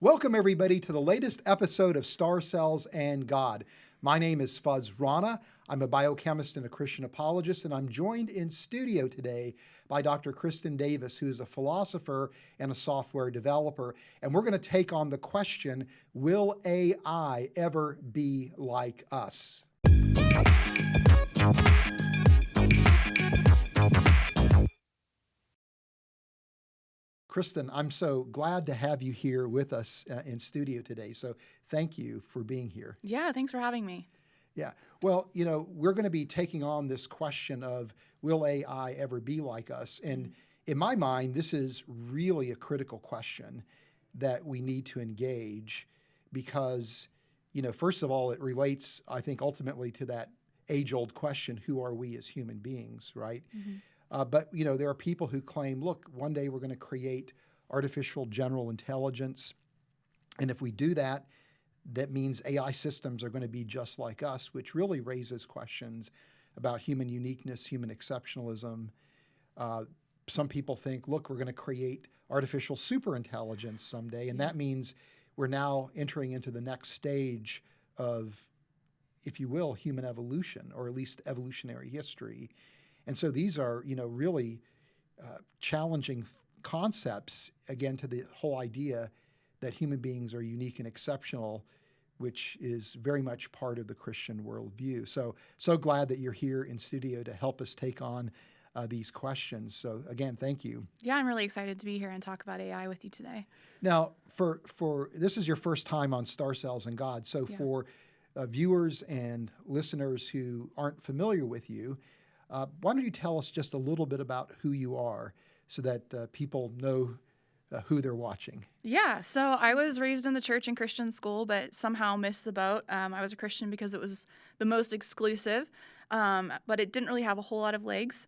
Welcome, everybody, to the latest episode of Star Cells and God. My name is Fuz Rana. I'm a biochemist and a Christian apologist, and I'm joined in studio today by Dr. Kristen Davis, who is a philosopher and a software developer. And we're going to take on the question, will AI ever be like us? Kristen, I'm so glad to have you here with us in studio today. So thank you for being here. Yeah, thanks for having me. Yeah. Well, we're going to be taking on this question of will AI ever be like us? And in my mind, this is really a critical question that we need to engage because, first of all, it relates, I think, ultimately to that age-old question, who are we as human beings, right? But there are people who claim, look, one day we're going to create artificial general intelligence. And if we do that, that means AI systems are going to be just like us, which really raises questions about human uniqueness, human exceptionalism. Some people think, look, we're going to create artificial superintelligence someday. And that means we're now entering into the next stage of, if you will, human evolution, or at least evolutionary history. And so these are, really challenging concepts, again, to the whole idea that human beings are unique and exceptional, which is very much part of the Christian worldview. So glad that you're here in studio to help us take on these questions. So again, thank you. Yeah, I'm really excited to be here and talk about AI with you today. Now, for this is your first time on Star Cells and God. So for viewers and listeners who aren't familiar with you, why don't you tell us just a little bit about who you are so that people know who they're watching? Yeah, so I was raised in the church and Christian school, but somehow missed the boat. I was a Christian because it was the most exclusive, but it didn't really have a whole lot of legs.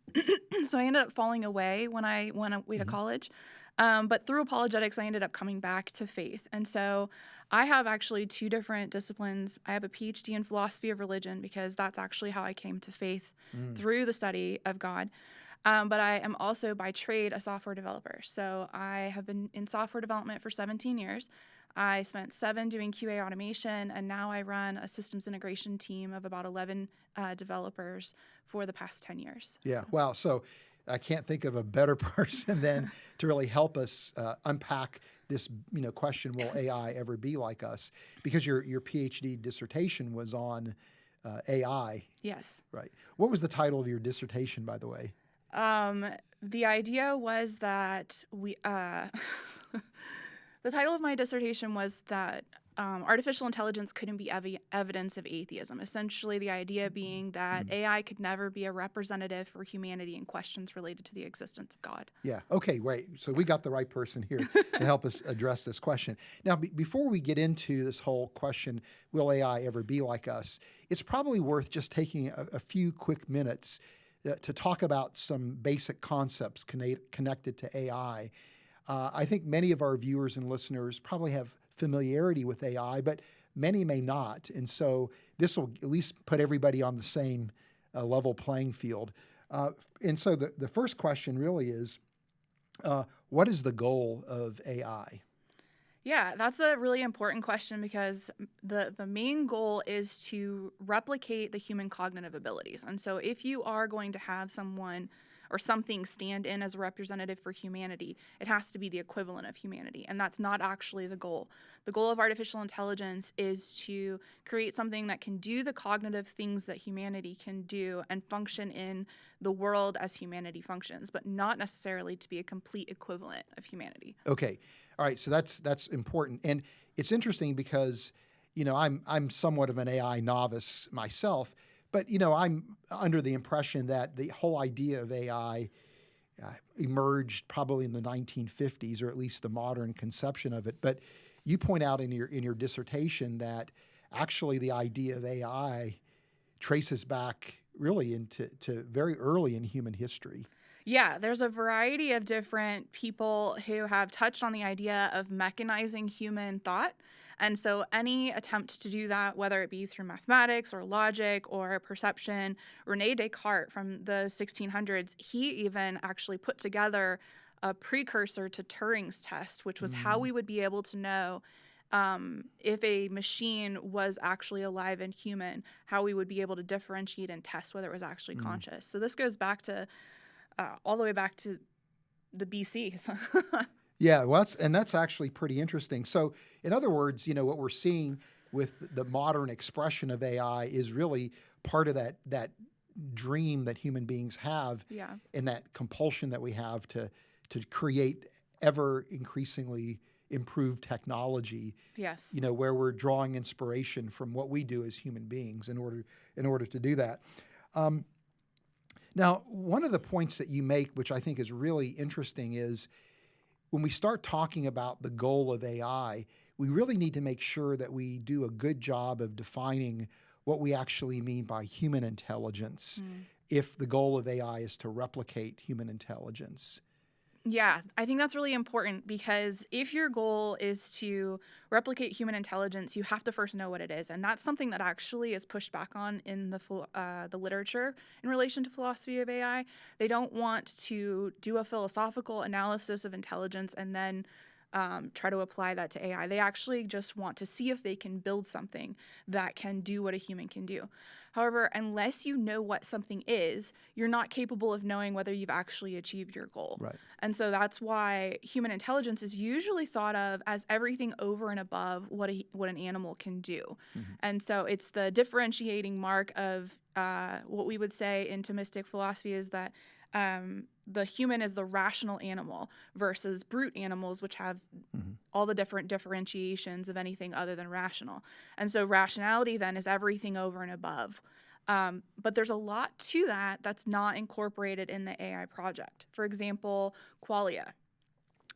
So I ended up falling away when I went away to college. But through apologetics, I ended up coming back to faith. And so I have actually two different disciplines. I have a PhD in philosophy of religion because that's actually how I came to faith through the study of God. But I am also by trade a software developer. So I have been in software development for 17 years. I spent 7 doing QA automation, and now I run a systems integration team of about 11 developers for the past 10 years. Yeah, wow. So I can't think of a better person than to really help us unpack this, question, will AI ever be like us? Because your PhD dissertation was on AI. Yes. Right. What was the title of your dissertation, by the way? The idea was that the title of my dissertation was that artificial intelligence couldn't be evidence of atheism. Essentially, the idea being that AI could never be a representative for humanity in questions related to the existence of God. Yeah. Okay. Right. So we got the right person here to help us address this question. Now, before we get into this whole question, will AI ever be like us? It's probably worth just taking a few quick minutes to talk about some basic concepts connected to AI. I think many of our viewers and listeners probably have familiarity with AI, but many may not. And so this will at least put everybody on the same level playing field. And so the first question really is, what is the goal of AI? Yeah, that's a really important question because the main goal is to replicate the human cognitive abilities. And so if you are going to have someone or something stand in as a representative for humanity, it has to be the equivalent of humanity. And that's not actually the goal. The goal of artificial intelligence is to create something that can do the cognitive things that humanity can do and function in the world as humanity functions, but not necessarily to be a complete equivalent of humanity. Okay. All right. So that's important. And it's interesting because, I'm somewhat of an AI novice myself, but, I'm under the impression that the whole idea of AI emerged probably in the 1950s, or at least the modern conception of it. But you point out in your dissertation that actually the idea of AI traces back really into very early in human history. Yeah, there's a variety of different people who have touched on the idea of mechanizing human thought. And so any attempt to do that, whether it be through mathematics or logic or perception, Rene Descartes from the 1600s, he even actually put together a precursor to Turing's test, which was how we would be able to know if a machine was actually alive and human, how we would be able to differentiate and test whether it was actually conscious. So this goes back to all the way back to the BC. Yeah, well, that's actually pretty interesting. So, in other words, what we're seeing with the modern expression of AI is really part of that dream that human beings have, Yeah. and that compulsion that we have to create ever increasingly improved technology. Yes. Where we're drawing inspiration from what we do as human beings in order to do that. Now, one of the points that you make, which I think is really interesting, is when we start talking about the goal of AI, we really need to make sure that we do a good job of defining what we actually mean by human intelligence, if the goal of AI is to replicate human intelligence. Yeah, I think that's really important, because if your goal is to replicate human intelligence, you have to first know what it is, and that's something that actually is pushed back on in the literature in relation to philosophy of AI. They don't want to do a philosophical analysis of intelligence and then try to apply that to AI. They actually just want to see if they can build something that can do what a human can do. However, unless you know what something is, you're not capable of knowing whether you've actually achieved your goal. Right. And so that's why human intelligence is usually thought of as everything over and above what an animal can do. And so it's the differentiating mark of what we would say in Thomistic philosophy is that the human is the rational animal versus brute animals, which have all the different differentiations of anything other than rational. And so rationality then is everything over and above. But there's a lot to that that's not incorporated in the AI project. For example, qualia.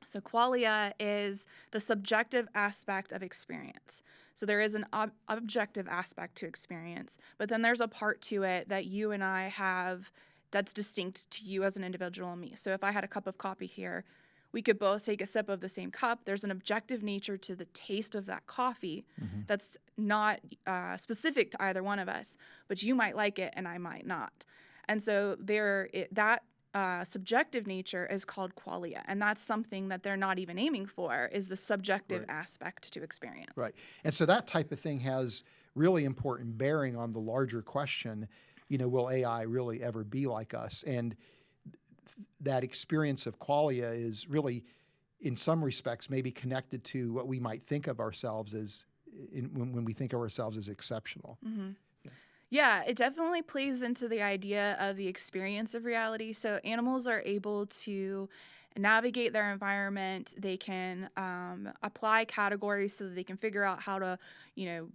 So qualia is the subjective aspect of experience. So there is an objective aspect to experience, but then there's a part to it that you and I have that's distinct to you as an individual and me. So if I had a cup of coffee here, we could both take a sip of the same cup. There's an objective nature to the taste of that coffee that's not specific to either one of us, but you might like it and I might not. And so that subjective nature is called qualia, and that's something that they're not even aiming for, is the subjective aspect to experience. Right. And so that type of thing has really important bearing on the larger question, will AI really ever be like us? And that experience of qualia is really, in some respects, maybe connected to what we might think of ourselves as when we think of ourselves as exceptional. Yeah, it definitely plays into the idea of the experience of reality. So animals are able to navigate their environment. They can apply categories so that they can figure out how to,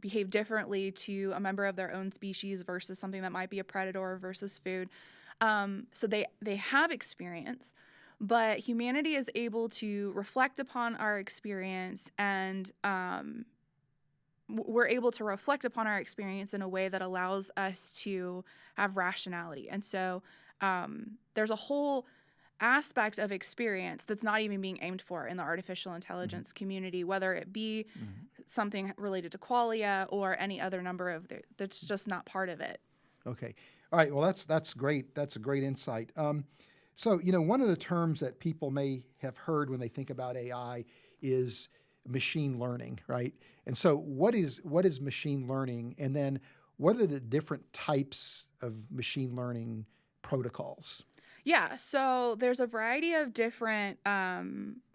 behave differently to a member of their own species versus something that might be a predator versus food. So they have experience, but humanity is able to reflect upon our experience, and we're able to reflect upon our experience in a way that allows us to have rationality. And so there's a whole aspect of experience that's not even being aimed for in the artificial intelligence community, whether it be something related to qualia or any other number of that's just not part of it. Okay. All right. Well, that's great. That's a great insight. So, one of the terms that people may have heard when they think about AI is machine learning, right? And so what is machine learning? And then what are the different types of machine learning protocols? Yeah, so there's a variety of different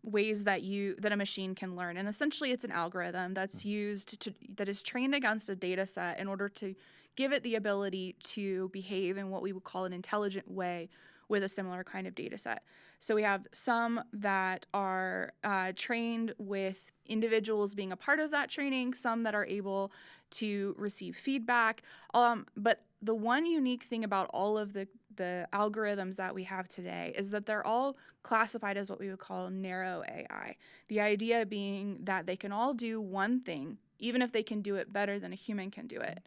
ways that a machine can learn, and essentially it's an algorithm that's that is trained against a data set in order to give it the ability to behave in what we would call an intelligent way with a similar kind of data set. So we have some that are trained with individuals being a part of that training, some that are able to receive feedback. But the one unique thing about all of the algorithms that we have today is that they're all classified as what we would call narrow AI. The idea being that they can all do one thing, even if they can do it better than a human can do it.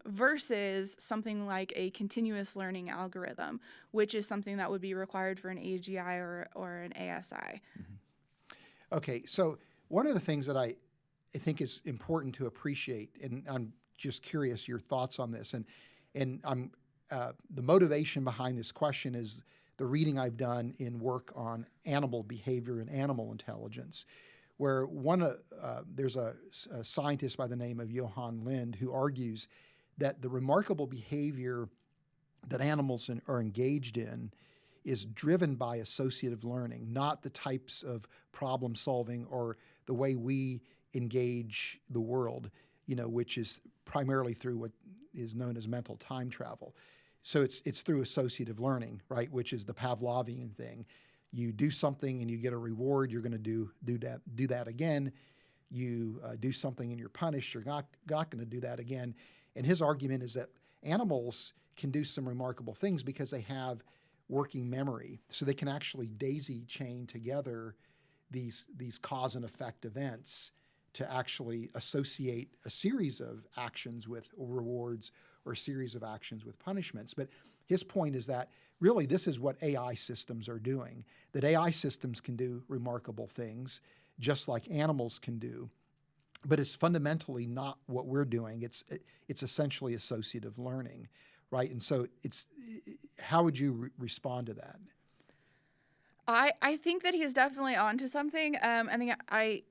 Versus something like a continuous learning algorithm, which is something that would be required for an AGI or an ASI. Okay, so one of the things that I think is important to appreciate, and I'm just curious your thoughts on this, and I'm the motivation behind this question is the reading I've done in work on animal behavior and animal intelligence, where there's a scientist by the name of Johann Lind who argues that the remarkable behavior that animals are engaged in is driven by associative learning, not the types of problem solving or the way we engage the world, which is primarily through what is known as mental time travel. So it's through associative learning, right, which is the Pavlovian thing. You do something and you get a reward, you're going to do that again. You do something and you're punished, you're not going to do that again. And his argument is that animals can do some remarkable things because they have working memory. So they can actually daisy chain together these cause and effect events to actually associate a series of actions with rewards or a series of actions with punishments. But his point is that really this is what AI systems are doing, that AI systems can do remarkable things just like animals can do. But it's fundamentally not what we're doing. It's essentially associative learning, right? And so how would you respond to that? I think that he's definitely onto something. I think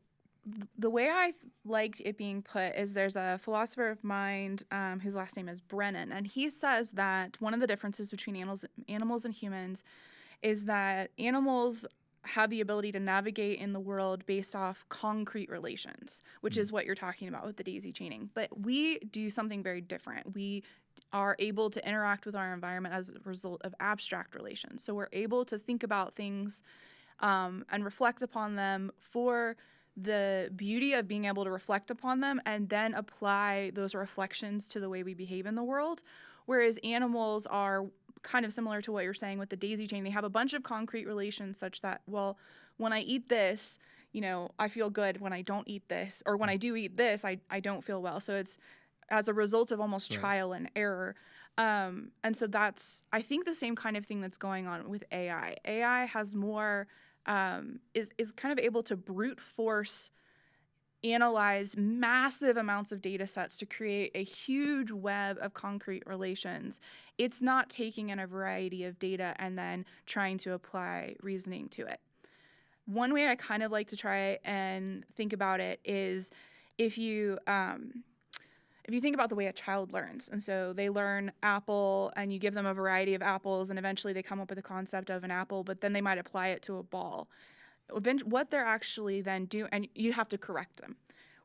the way I liked it being put is there's a philosopher of mind whose last name is Brennan, and he says that one of the differences between animals and humans is that animals have the ability to navigate in the world based off concrete relations, which is what you're talking about with the daisy chaining. But we do something very different. We are able to interact with our environment as a result of abstract relations. So we're able to think about things and reflect upon them for the beauty of being able to reflect upon them and then apply those reflections to the way we behave in the world. Whereas animals are kind of similar to what you're saying with the daisy chain. They have a bunch of concrete relations such that, well, when I eat this, I feel good. When I don't eat this, or when I do eat this, I don't feel well. So it's as a result of almost trial and error. And so that's, I think, the same kind of thing that's going on with AI. AI has more, is kind of able to brute force analyze massive amounts of data sets to create a huge web of concrete relations. It's not taking in a variety of data and then trying to apply reasoning to it. One way I kind of like to try and think about it is if you think about the way a child learns, and so they learn apple and you give them a variety of apples and eventually they come up with a concept of an apple, but then they might apply it to a ball. What they're actually then doing, and you have to correct them.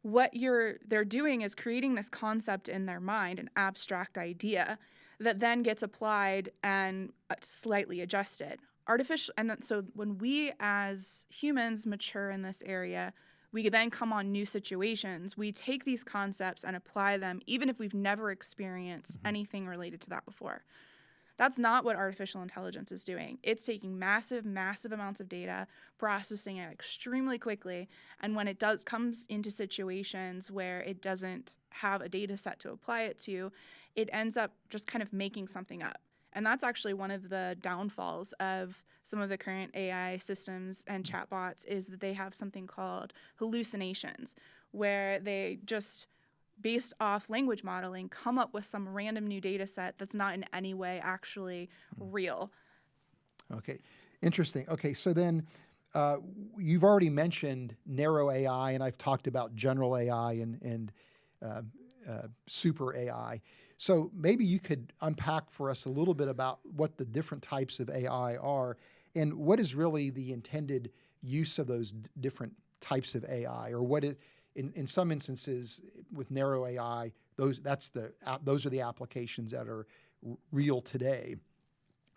What they're doing is creating this concept in their mind, an abstract idea that then gets applied and slightly adjusted. So when we as humans mature in this area, we then come on new situations. We take these concepts and apply them, even if we've never experienced anything related to that before. That's not what artificial intelligence is doing. It's taking massive, massive amounts of data, processing it extremely quickly, and when it comes into situations where it doesn't have a data set to apply it to, it ends up just kind of making something up. And that's actually one of the downfalls of some of the current AI systems and chatbots is that they have something called hallucinations, where they just, based off language modeling, come up with some random new data set that's not in any way actually real. Okay, interesting. Okay, so then you've already mentioned narrow AI, and I've talked about general AI and super AI. So maybe you could unpack for us a little bit about what the different types of AI are and what is really the intended use of those different types of AI, or what is, in some instances with narrow AI, those are the applications that are real today.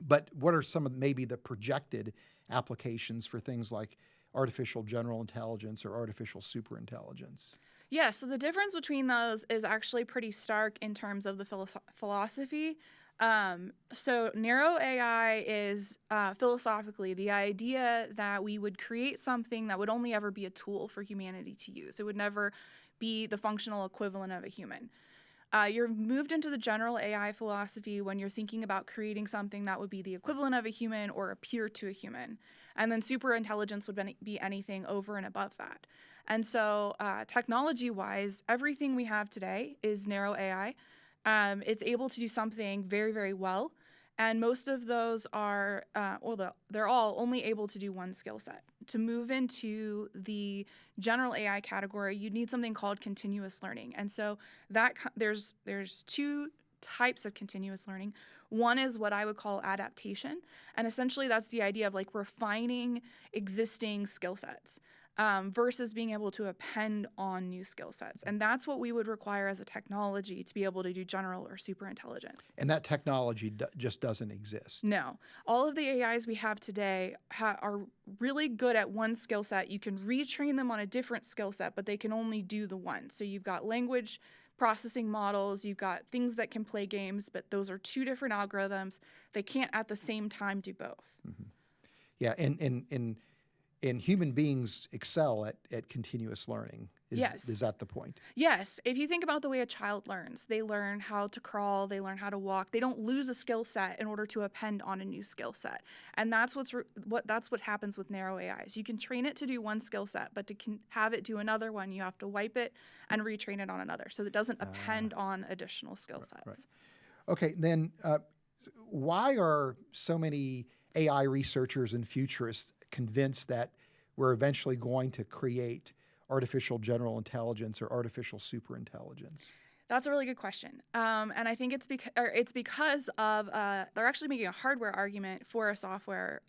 But what are some of maybe the projected applications for things like artificial general intelligence or artificial superintelligence? Yeah, so the difference between those is actually pretty stark in terms of the philosophy. So narrow AI is philosophically the idea that we would create something that would only ever be a tool for humanity to use. It would never be the functional equivalent of a human. You're moved into the general AI philosophy when you're thinking about creating something that would be the equivalent of a human or appear to a human. And then superintelligence would be anything over and above that. And so technology-wise, everything we have today is narrow AI. It's able to do something very, very well. And most of those are, they're all only able to do one skill set. To move into the general AI category, you need something called continuous learning. And so there's two types of continuous learning. One is what I would call adaptation. And essentially that's the idea of like refining existing skill sets. Versus being able to append on new skill sets. And that's what we would require as a technology to be able to do general or superintelligence. And that technology just doesn't exist. No. All of the AIs we have today are really good at one skill set. You can retrain them on a different skill set, but they can only do the one. So you've got language processing models, you've got things that can play games, but those are two different algorithms. They can't at the same time do both. Mm-hmm. Yeah, and human beings excel at continuous learning. Yes. Is that the point? Yes. If you think about the way a child learns, they learn how to crawl, they learn how to walk. They don't lose a skill set in order to append on a new skill set. And that's what happens with narrow AIs. You can train it to do one skill set, but to have it do another one, you have to wipe it and retrain it on another. So it doesn't append on additional skill sets. Right. Okay, then why are so many AI researchers and futurists convinced that we're eventually going to create artificial general intelligence or artificial superintelligence? That's a really good question. And I think it's because of they're actually making a hardware argument for a software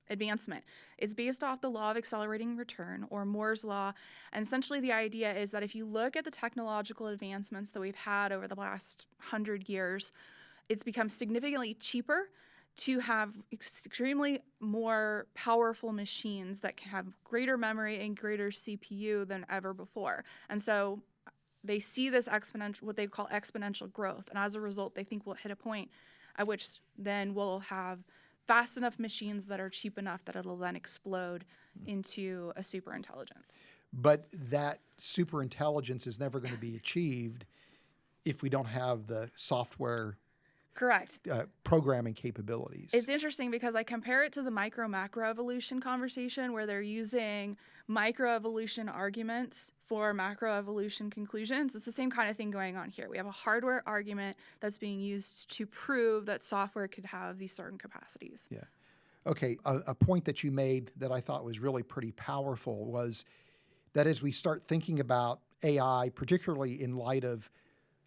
advancement. It's based off the law of accelerating return, or Moore's law. And essentially the idea is that if you look at the technological advancements that we've had over the last 100 years, it's become significantly cheaper to have extremely more powerful machines that can have greater memory and greater CPU than ever before. And so they see this what they call exponential growth. And as a result, they think we'll hit a point at which then we'll have fast enough machines that are cheap enough that it'll then explode into a superintelligence. But that superintelligence is never going to be achieved if we don't have the software Correct. Programming capabilities. It's interesting because I compare it to the micro-macro evolution conversation, where they're using microevolution arguments for macroevolution conclusions. It's the same kind of thing going on here. We have a hardware argument that's being used to prove that software could have these certain capacities. Yeah. Okay. A point that you made that I thought was really pretty powerful was that as we start thinking about AI, particularly in light of,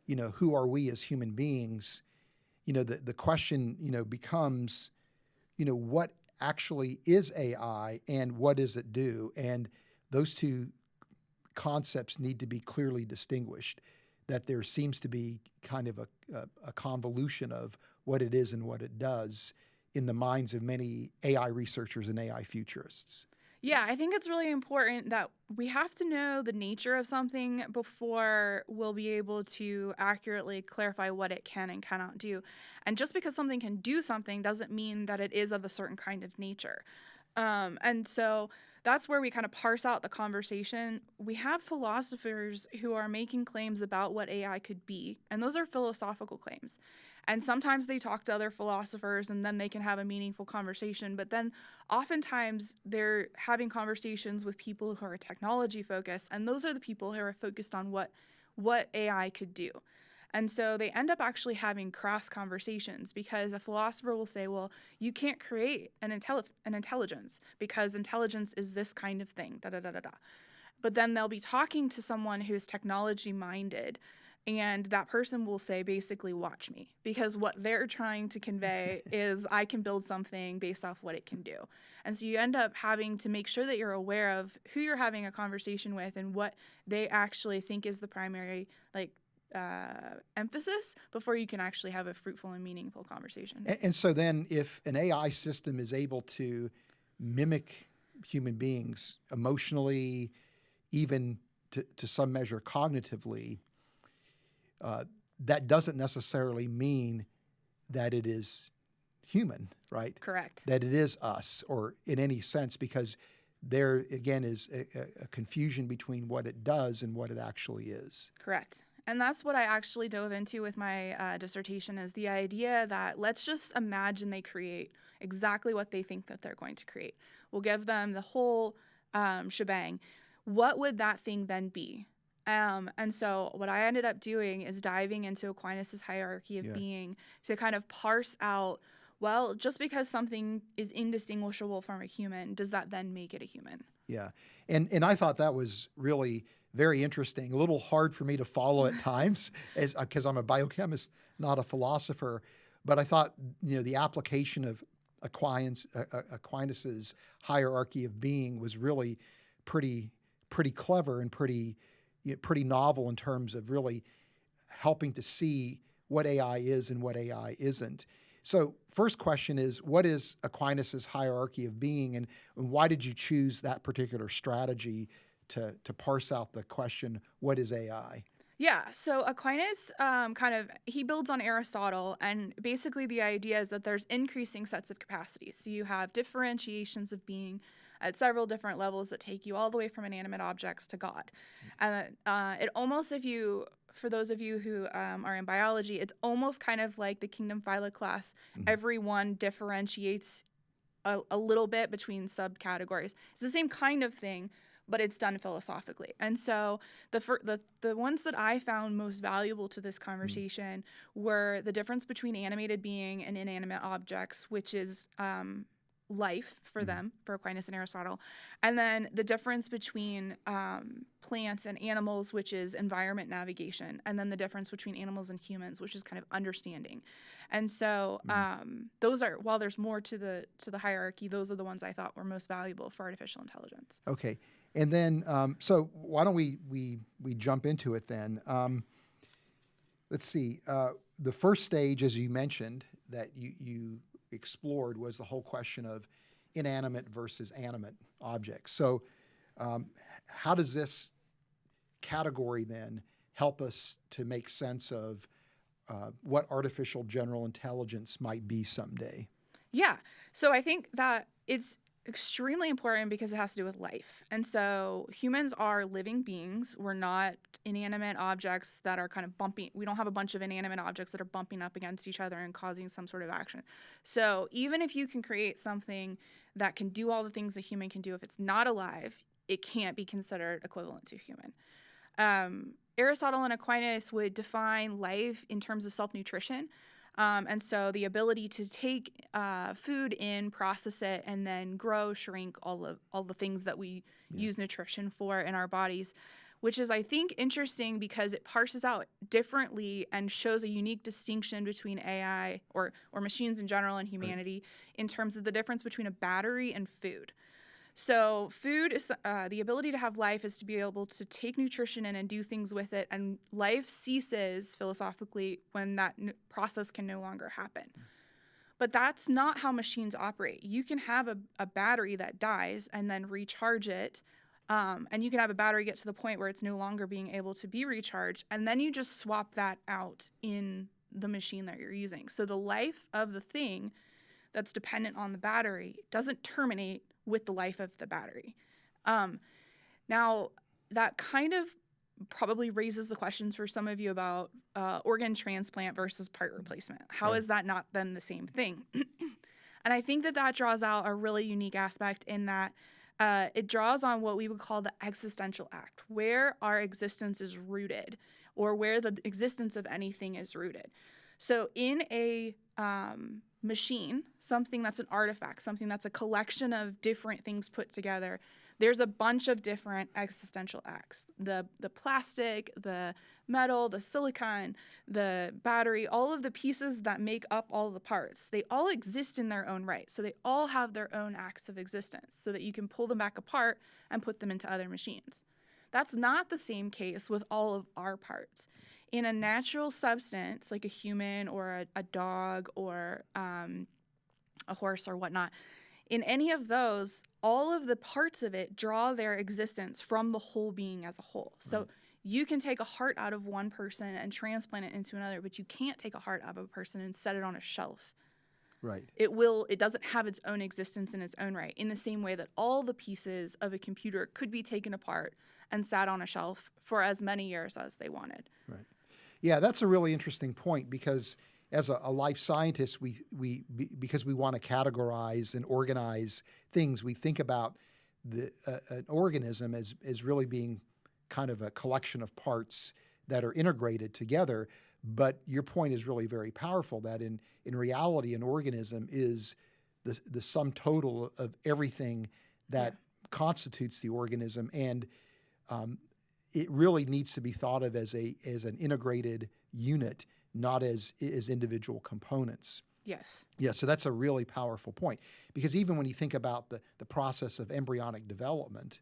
who are we as human beings, the question, becomes, what actually is AI and what does it do? And those two concepts need to be clearly distinguished, that there seems to be kind of a convolution of what it is and what it does in the minds of many AI researchers and AI futurists. Yeah, I think it's really important that we have to know the nature of something before we'll be able to accurately clarify what it can and cannot do. And just because something can do something doesn't mean that it is of a certain kind of nature. And so that's where we kind of parse out the conversation. We have philosophers who are making claims about what AI could be, and those are philosophical claims. And sometimes they talk to other philosophers and then they can have a meaningful conversation. But then oftentimes they're having conversations with people who are technology focused. And those are the people who are focused on what AI could do. And so they end up actually having cross conversations, because a philosopher will say, well, you can't create an intelligence because intelligence is this kind of thing, da da da da da. But then they'll be talking to someone who's technology minded, and that person will say, basically, watch me, because what they're trying to convey is I can build something based off what it can do. And so you end up having to make sure that you're aware of who you're having a conversation with and what they actually think is the primary emphasis before you can actually have a fruitful and meaningful conversation. And so then if an AI system is able to mimic human beings emotionally, even to some measure cognitively, that doesn't necessarily mean that it is human, right? Correct. That it is us, or in any sense, because there, again, is a confusion between what it does and what it actually is. Correct. And that's what I actually dove into with my dissertation, is the idea that let's just imagine they create exactly what they think that they're going to create. We'll give them the whole shebang. What would that thing then be? And so what I ended up doing is diving into Aquinas' hierarchy of being to kind of parse out, well, just because something is indistinguishable from a human, does that then make it a human? Yeah. And I thought that was really very interesting, a little hard for me to follow at times as because I'm a biochemist, not a philosopher. But I thought, the application of Aquinas's hierarchy of being was really pretty clever and pretty novel in terms of really helping to see what AI is and what AI isn't. So first question is, what is Aquinas's hierarchy of being, and why did you choose that particular strategy to parse out the question, what is AI? Yeah, so Aquinas he builds on Aristotle, and basically the idea is that there's increasing sets of capacities. So you have differentiations of being at several different levels that take you all the way from inanimate objects to God. And it almost, for those of you who are in biology, it's almost kind of like the kingdom phyla class. Everyone differentiates a little bit between subcategories. It's the same kind of thing, but it's done philosophically. And so the ones that I found most valuable to this conversation were the difference between animated being and inanimate objects, which is life for them, for Aquinas and Aristotle, and then the difference between plants and animals, which is environment navigation, and then the difference between animals and humans, which is kind of understanding. And so those are, while there's more to the hierarchy, those are the ones I thought were most valuable for artificial intelligence. Okay. And then, so why don't we jump into it then? Let's see. The first stage, as you mentioned, that you explored was the whole question of inanimate versus animate objects. So how does this category then help us to make sense of what artificial general intelligence might be someday? Yeah. So I think that it's extremely important because it has to do with life. And so humans are living beings. We're not inanimate objects that are kind of bumping. We don't have a bunch of inanimate objects that are bumping up against each other and causing some sort of action. So even if you can create something that can do all the things a human can do, if it's not alive, it can't be considered equivalent to human. Aristotle and Aquinas would define life in terms of self-nutrition. And so the ability to take food in, process it, and then grow, shrink, all the things that we use nutrition for in our bodies, which is, I think, interesting because it parses out differently and shows a unique distinction between AI or machines in general and humanity in terms of the difference between a battery and food. So food is the ability to have life is to be able to take nutrition in and do things with it, and life ceases philosophically when that process can no longer happen. But that's not how machines operate. You can have a battery that dies and then recharge it, and you can have a battery get to the point where it's no longer being able to be recharged, and then you just swap that out in the machine that you're using. So the life of the thing that's dependent on the battery doesn't terminate with the life of the battery. Now, that kind of probably raises the questions for some of you about organ transplant versus part replacement. How is that not then the same thing? And I think that draws out a really unique aspect in that it draws on what we would call the existential act, where our existence is rooted or where the existence of anything is rooted. So in a machine, something that's an artifact, something that's a collection of different things put together, there's a bunch of different existential acts. The plastic, the metal, the silicon, the battery, all of the pieces that make up all the parts, they all exist in their own right. So they all have their own acts of existence so that you can pull them back apart and put them into other machines. That's not the same case with all of our parts. In a natural substance, like a human or a dog or a horse or whatnot, in any of those, all of the parts of it draw their existence from the whole being as a whole. So you can take a heart out of one person and transplant it into another, but you can't take a heart out of a person and set it on a shelf. Right. It doesn't have its own existence in its own right, in the same way that all the pieces of a computer could be taken apart and sat on a shelf for as many years as they wanted. Right. Yeah, that's a really interesting point because as a life scientist, because we want to categorize and organize things, we think about an organism as really being kind of a collection of parts that are integrated together. But your point is really very powerful, that in reality, an organism is the sum total of everything that constitutes the organism. And it really needs to be thought of as an integrated unit, not as individual components. Yes. Yeah, so that's a really powerful point, because even when you think about the process of embryonic development,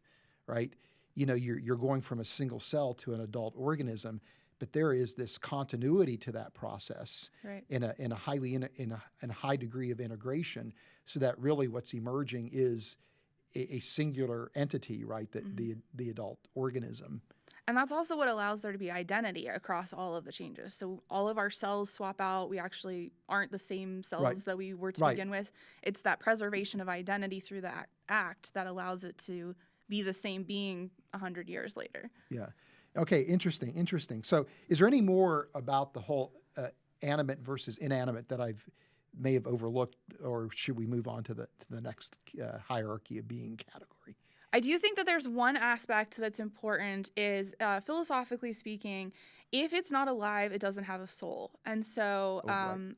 right? You're going from a single cell to an adult organism, but there is this continuity to that process, right, in a high degree of integration, so that really what's emerging is a singular entity, right? The adult organism. And that's also what allows there to be identity across all of the changes. So all of our cells swap out. We actually aren't the same cells that we were to begin with. It's that preservation of identity through that act that allows it to be the same being 100 years later. Yeah. Okay, interesting. So is there any more about the whole animate versus inanimate that I may have overlooked, or should we move on to the next hierarchy of being category? I do think that there's one aspect that's important is, philosophically speaking, if it's not alive, it doesn't have a soul. And so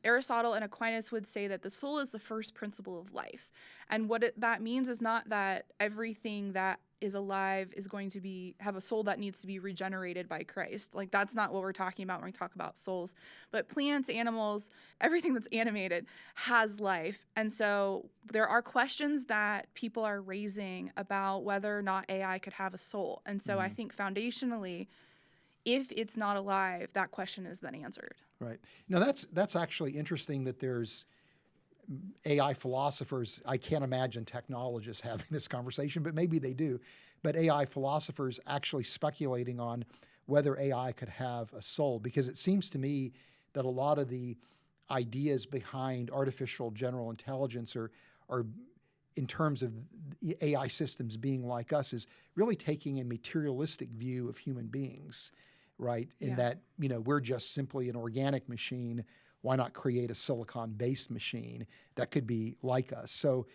Aristotle and Aquinas would say that the soul is the first principle of life. And what that means is not that everything that is alive is going to have a soul that needs to be regenerated by Christ. Like, that's not what we're talking about when we talk about souls. But plants, animals, everything that's animated has life. And so there are questions that people are raising about whether or not AI could have a soul. And so I think foundationally, if it's not alive, that question is then answered. Right. Now, that's actually interesting that there's AI philosophers. I can't imagine technologists having this conversation, but maybe they do. But AI philosophers actually speculating on whether AI could have a soul, because it seems to me that a lot of the ideas behind artificial general intelligence are in terms of AI systems being like us, is really taking a materialistic view of human beings, right? In that, we're just simply an organic machine. Why not create a silicon-based machine that could be like us? So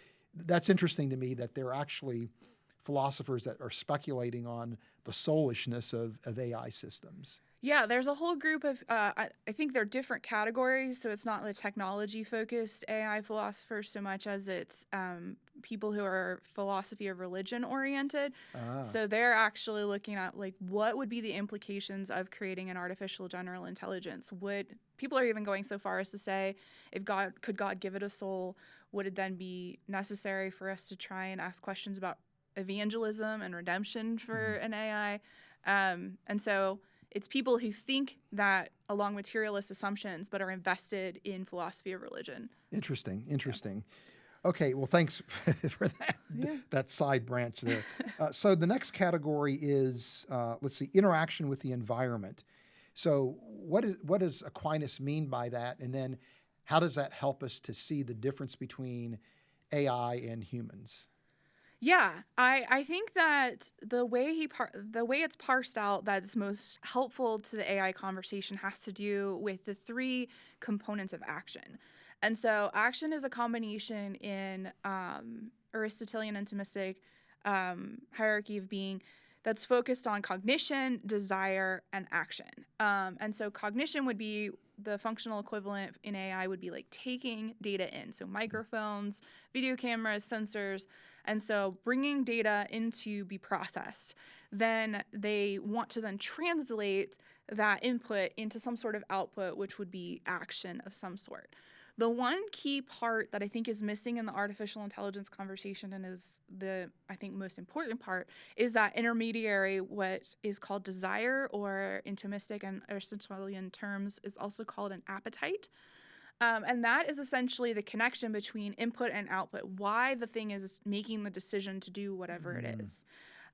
that's interesting to me, that there are actually philosophers that are speculating on the soulishness of AI systems. Yeah, there's a whole group of, I think they're different categories, so it's not the technology-focused AI philosophers so much as it's people who are philosophy of religion-oriented. So they're actually looking at, like, what would be the implications of creating an artificial general intelligence? People are even going so far as to say, could God give it a soul? Would it then be necessary for us to try and ask questions about evangelism and redemption for an AI? And so it's people who think that along materialist assumptions, but are invested in philosophy of religion. Interesting. Okay, well, thanks for that side branch there. So the next category is, interaction with the environment. So what does Aquinas mean by that? And then how does that help us to see the difference between AI and humans? Yeah, I think that the way it's parsed out that's most helpful to the AI conversation has to do with the three components of action. And so action is a combination in Aristotelian and Thomistic hierarchy of being that's focused on cognition, desire, and action. And so cognition would be the functional equivalent in AI would be like taking data in. So microphones, video cameras, sensors. And so bringing data in to be processed. Then they want to then translate that input into some sort of output, which would be action of some sort. The one key part that I think is missing in the artificial intelligence conversation, and is I think, most important part, is that intermediary, what is called desire, or in Thomistic and Aristotelian terms is also called an appetite. And that is essentially the connection between input and output, why the thing is making the decision to do whatever it is.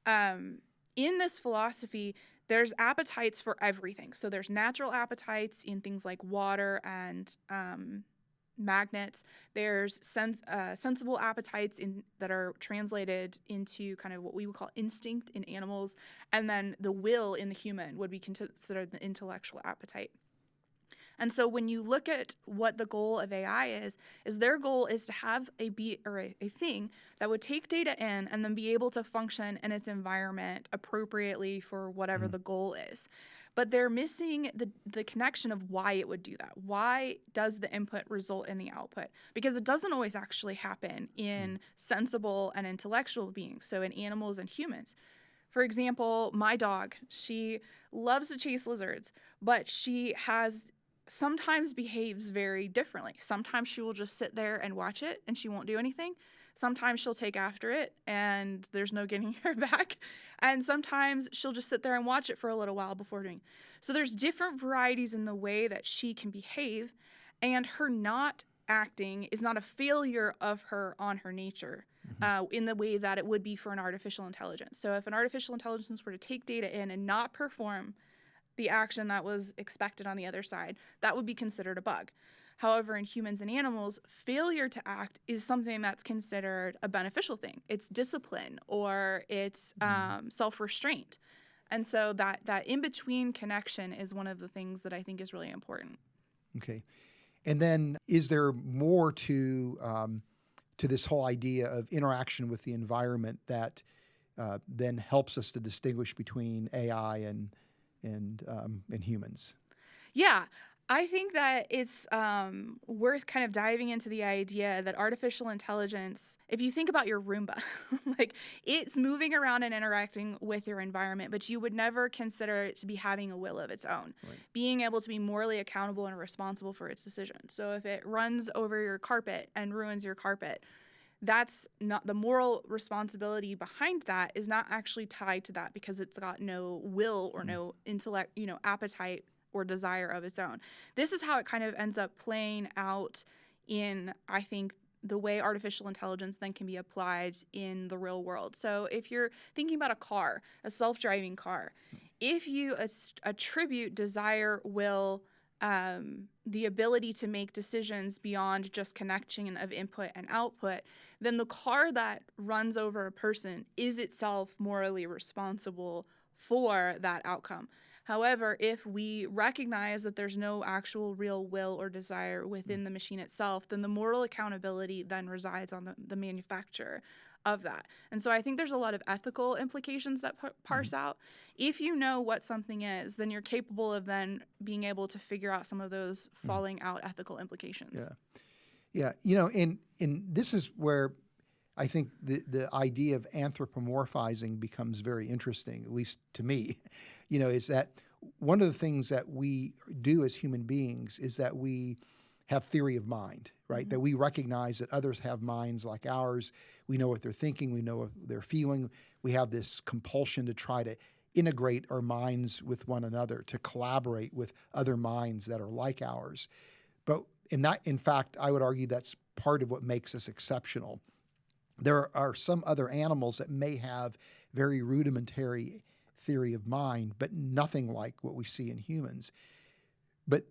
In this philosophy, there's appetites for everything. So there's natural appetites in things like water and magnets. There's sensible appetites that are translated into kind of what we would call instinct in animals. And then the will in the human would be considered the intellectual appetite. And so when you look at what the goal of AI is their goal is to have a thing that would take data in and then be able to function in its environment appropriately for whatever the goal is. But they're missing the connection of why it would do that. Why does the input result in the output? Because it doesn't always actually happen in sensible and intellectual beings, so in animals and humans. For example, my dog, she loves to chase lizards, but she sometimes behaves very differently. Sometimes she will just sit there and watch it and she won't do anything. Sometimes she'll take after it and there's no getting her back. And sometimes she'll just sit there and watch it for a little while before doing. So there's different varieties in the way that she can behave, and her not acting is not a failure of her on her nature in the way that it would be for an artificial intelligence. So if an artificial intelligence were to take data in and not perform the action that was expected on the other side, that would be considered a bug. However, in humans and animals, failure to act is something that's considered a beneficial thing. It's discipline or it's self-restraint. And so that in-between connection is one of the things that I think is really important. Okay. And then is there more to this whole idea of interaction with the environment that then helps us to distinguish between AI and humans? Yeah, I think that it's worth kind of diving into the idea that artificial intelligence, if you think about your Roomba, like it's moving around and interacting with your environment, but you would never consider it to be having a will of its own, being able to be morally accountable and responsible for its decisions. So if it runs over your carpet and ruins your carpet, that's not the moral responsibility behind that is not actually tied to that because it's got no will or no intellect, appetite or desire of its own. This is how it kind of ends up playing out in, I think, the way artificial intelligence then can be applied in the real world. So if you're thinking about a car, a self-driving car, if you attribute desire, will, the ability to make decisions beyond just connection of input and output, then the car that runs over a person is itself morally responsible for that outcome. However, if we recognize that there's no actual real will or desire within the machine itself, then the moral accountability then resides on the manufacturer of that. And so I think there's a lot of ethical implications that parse out. If you know what something is, then you're capable of then being able to figure out some of those falling out ethical implications. Yeah. And this is where I think the idea of anthropomorphizing becomes very interesting, at least to me, is that one of the things that we do as human beings is that we have theory of mind, right? That we recognize that others have minds like ours. We know what they're thinking. We know what they're feeling. We have this compulsion to try to integrate our minds with one another, to collaborate with other minds that are like ours. But in fact, I would argue that's part of what makes us exceptional. There are some other animals that may have very rudimentary theory of mind, but nothing like what we see in humans. But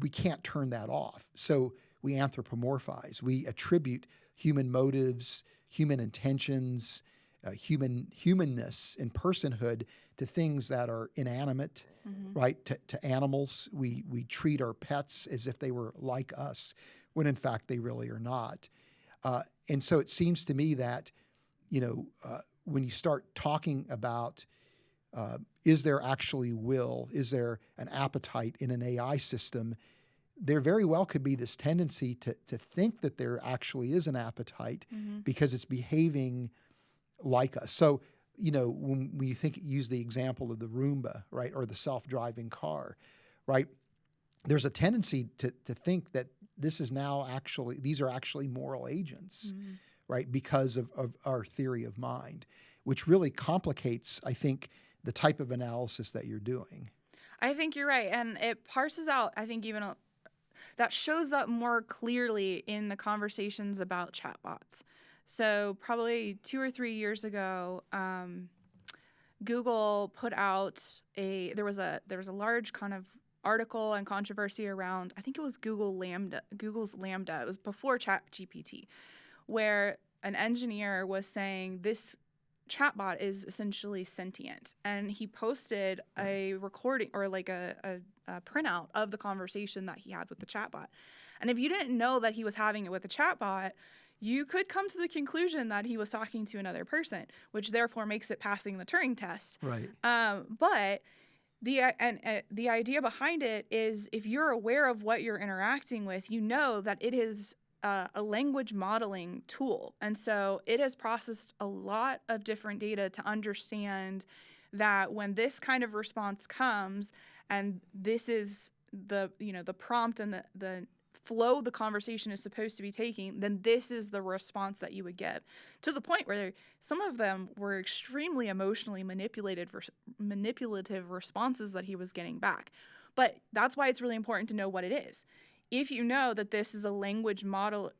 we can't turn that off. So we anthropomorphize. We attribute human motives, human intentions, humanness and personhood to things that are inanimate, right? To animals. We treat our pets as if they were like us, when in fact they really are not. And so it seems to me that, when you start talking about is there actually will, is there an appetite in an AI system, there very well could be this tendency to think that there actually is an appetite because it's behaving like us. So, when you use the example of the Roomba, right, or the self-driving car, right, there's a tendency to think that these are actually moral agents, right, because of our theory of mind, which really complicates, I think, the type of analysis that you're doing. I think you're right. And it parses out, I think, even that shows up more clearly in the conversations about chatbots. So probably 2 or 3 years ago, Google put out there was a large kind of article and controversy around, I think it was Google's Lambda. It was before ChatGPT, where an engineer was saying this chatbot is essentially sentient, and he posted a recording or like a printout of the conversation that he had with the chatbot. And if you didn't know that he was having it with the chatbot, you could come to the conclusion that he was talking to another person, which therefore makes it passing the Turing test. Right. But the idea behind it is, if you're aware of what you're interacting with, you know that it is a language modeling tool. And so it has processed a lot of different data to understand that when this kind of response comes, and this is the prompt and the flow the conversation is supposed to be taking, then this is the response that you would give. To the point where some of them were extremely emotionally manipulative responses that he was getting back. But that's why it's really important to know what it is. If you know that this is a language modeling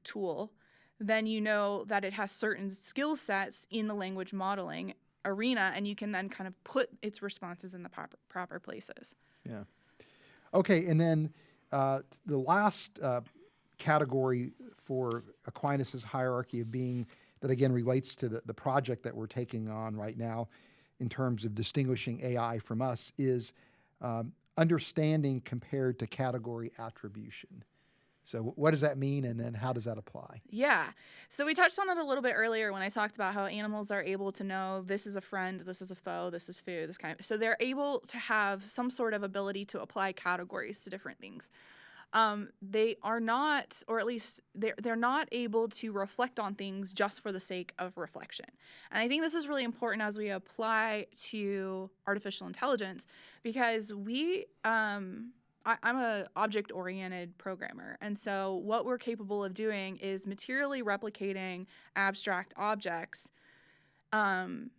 tool, then you know that it has certain skill sets in the language modeling arena, and you can then kind of put its responses in the proper places. Yeah. Okay, and then the last category for Aquinas' hierarchy of being, that again relates to the project that we're taking on right now in terms of distinguishing AI from us, is understanding compared to category attribution. So what does that mean, and then how does that apply? Yeah. So we touched on it a little bit earlier when I talked about how animals are able to know this is a friend, this is a foe, this is food, this kind of. So they're able to have some sort of ability to apply categories to different things. They are not, or at least they're not able to reflect on things just for the sake of reflection. And I think this is really important as we apply to artificial intelligence, because I'm an object-oriented programmer, and so what we're capable of doing is materially replicating abstract objects, and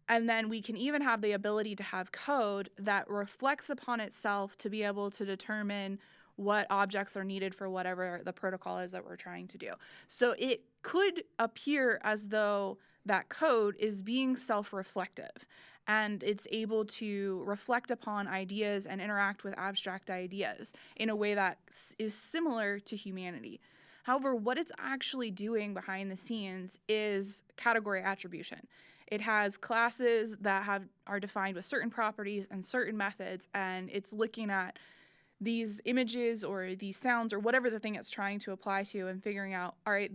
then we can even have the ability to have code that reflects upon itself to be able to determine what objects are needed for whatever the protocol is that we're trying to do. So it could appear as though that code is being self-reflective, and it's able to reflect upon ideas and interact with abstract ideas in a way that is similar to humanity. However, what it's actually doing behind the scenes is category attribution. It has classes that are defined with certain properties and certain methods, and it's looking at these images or these sounds or whatever the thing it's trying to apply to, and figuring out, all right,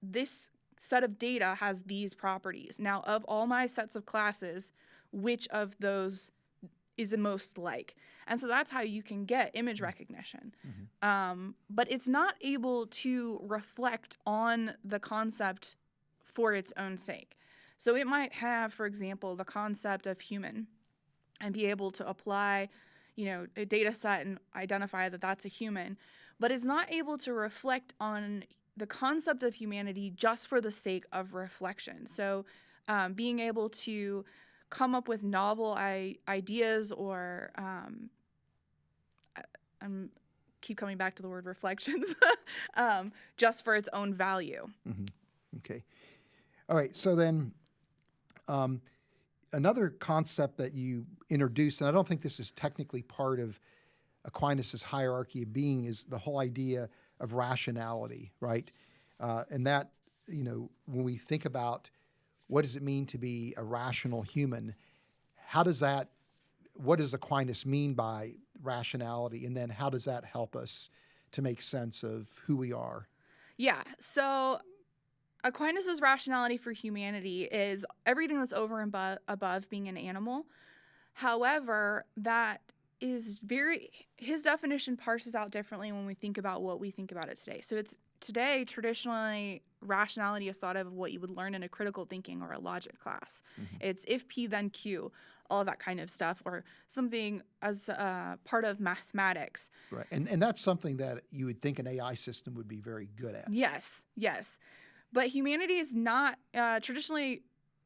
this set of data has these properties. Now, of all my sets of classes, which of those is the most like? And so that's how you can get image recognition. Mm-hmm. But it's not able to reflect on the concept for its own sake. So it might have, for example, the concept of human and be able to apply a data set and identify that that's a human, but it's not able to reflect on the concept of humanity just for the sake of reflection. So being able to come up with novel ideas, or I keep coming back to the word reflections, just for its own value. Mm-hmm. Okay. All right. So then another concept that you introduced, and I don't think this is technically part of Aquinas' hierarchy of being, is the whole idea of rationality, right? And that, when we think about what does it mean to be a rational human, what does Aquinas mean by rationality? And then how does that help us to make sense of who we are? Yeah. So Aquinas' rationality for humanity is everything that's over and above being an animal. However, that is his definition parses out differently when we think about what we think about it today. So today, traditionally, rationality is thought of what you would learn in a critical thinking or a logic class. Mm-hmm. It's if P, then Q, all of that kind of stuff, or something as part of mathematics. Right, and that's something that you would think an AI system would be very good at. Yes. But humanity is not, traditionally,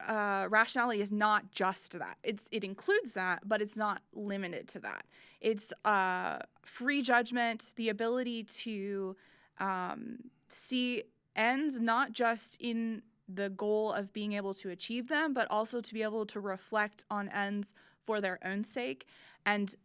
rationality is not just that. It includes that, but it's not limited to that. It's free judgment, the ability to see ends not just in the goal of being able to achieve them, but also to be able to reflect on ends for their own sake, and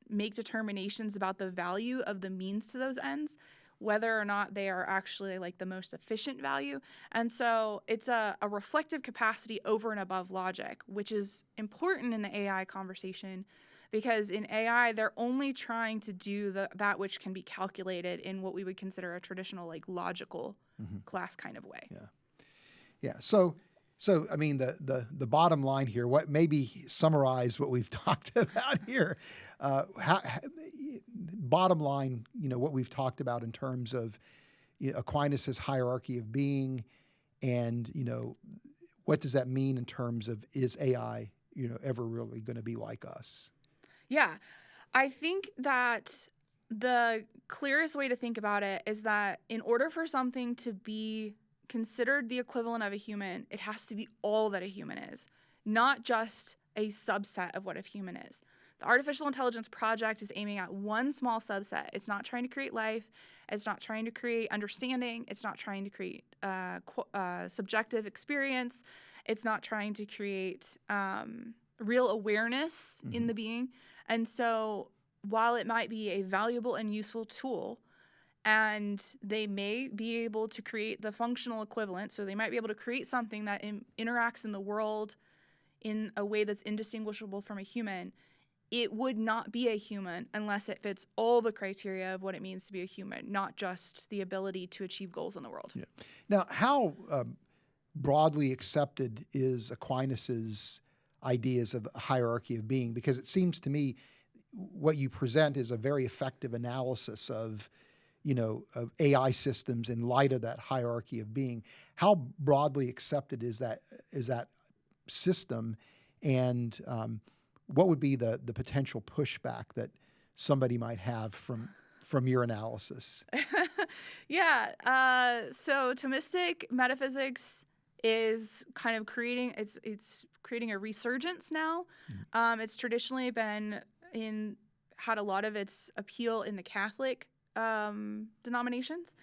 make determinations about the value of the means to those ends whether or not they are actually like the most efficient value. And so it's a reflective capacity over and above logic, which is important in the AI conversation, because in AI, they're only trying to do that which can be calculated in what we would consider a traditional, like, logical class kind of way. Yeah. So I mean, the bottom line here, what maybe summarize what we've talked about here, bottom line, what we've talked about in terms of Aquinas' hierarchy of being, and what does that mean in terms of, is AI ever really going to be like us? Yeah, I think that the clearest way to think about it is that in order for something to be considered the equivalent of a human, it has to be all that a human is, not just a subset of what a human is. The Artificial Intelligence Project is aiming at one small subset. It's not trying to create life. It's not trying to create understanding. It's not trying to create subjective experience. It's not trying to create real awareness in the being. And so while it might be a valuable and useful tool, and they may be able to create the functional equivalent, so they might be able to create something that interacts in the world in a way that's indistinguishable from a human, it would not be a human unless it fits all the criteria of what it means to be a human, not just the ability to achieve goals in the world. Yeah. Now, how broadly accepted is Aquinas' ideas of a hierarchy of being? Because it seems to me what you present is a very effective analysis of of AI systems in light of that hierarchy of being. How broadly accepted is that system, and what would be the potential pushback that somebody might have from your analysis? Yeah. So Thomistic metaphysics is kind of creating a resurgence now. It's traditionally been had a lot of its appeal in the Catholic denominations.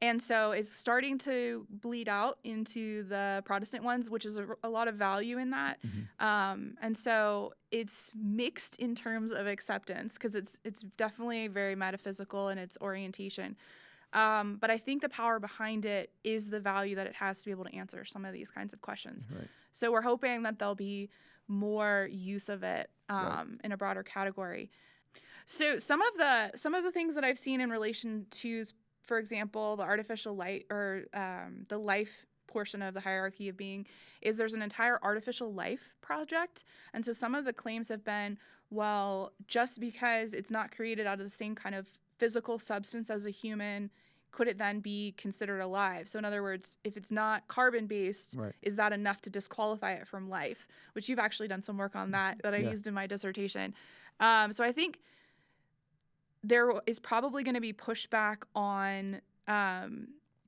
And so it's starting to bleed out into the Protestant ones, which is a lot of value in that. And so it's mixed in terms of acceptance, because it's definitely very metaphysical in its orientation. But I think the power behind it is the value that it has to be able to answer some of these kinds of questions. Right. So we're hoping that there'll be more use of it in a broader category. So some of the things that I've seen in relation to, for example, the artificial light, or the life portion of the hierarchy of being, is there's an entire artificial life project. And so some of the claims have been, well, just because it's not created out of the same kind of physical substance as a human, could it then be considered alive? So in other words, if it's not carbon-based, is that enough to disqualify it from life? Which you've actually done some work on that I used in my dissertation. So I think there is probably going to be pushback on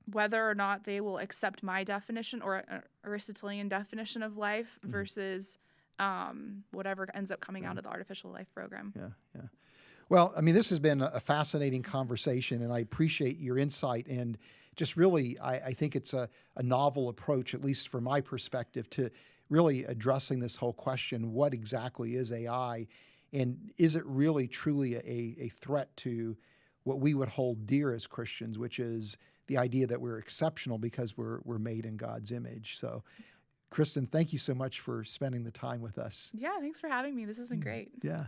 whether or not they will accept my definition, or an Aristotelian definition of life, versus whatever ends up coming out of the artificial life program. Yeah. Well, I mean, this has been a fascinating conversation, and I appreciate your insight. And just really, I think it's a novel approach, at least from my perspective, to really addressing this whole question: what exactly is AI? And is it really truly a threat to what we would hold dear as Christians, which is the idea that we're exceptional because we're made in God's image? So, Kristen, thank you so much for spending the time with us. Yeah, thanks for having me. This has been great. Yeah.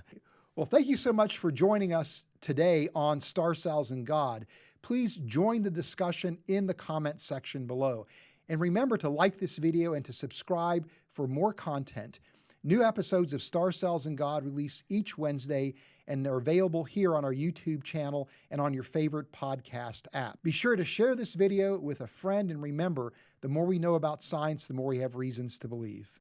Well, thank you so much for joining us today on Star Cells and God. Please join the discussion in the comment section below. And remember to like this video and to subscribe for more content. New episodes of Star Cells and God release each Wednesday, and they're available here on our YouTube channel and on your favorite podcast app. Be sure to share this video with a friend, and remember, the more we know about science, the more we have reasons to believe.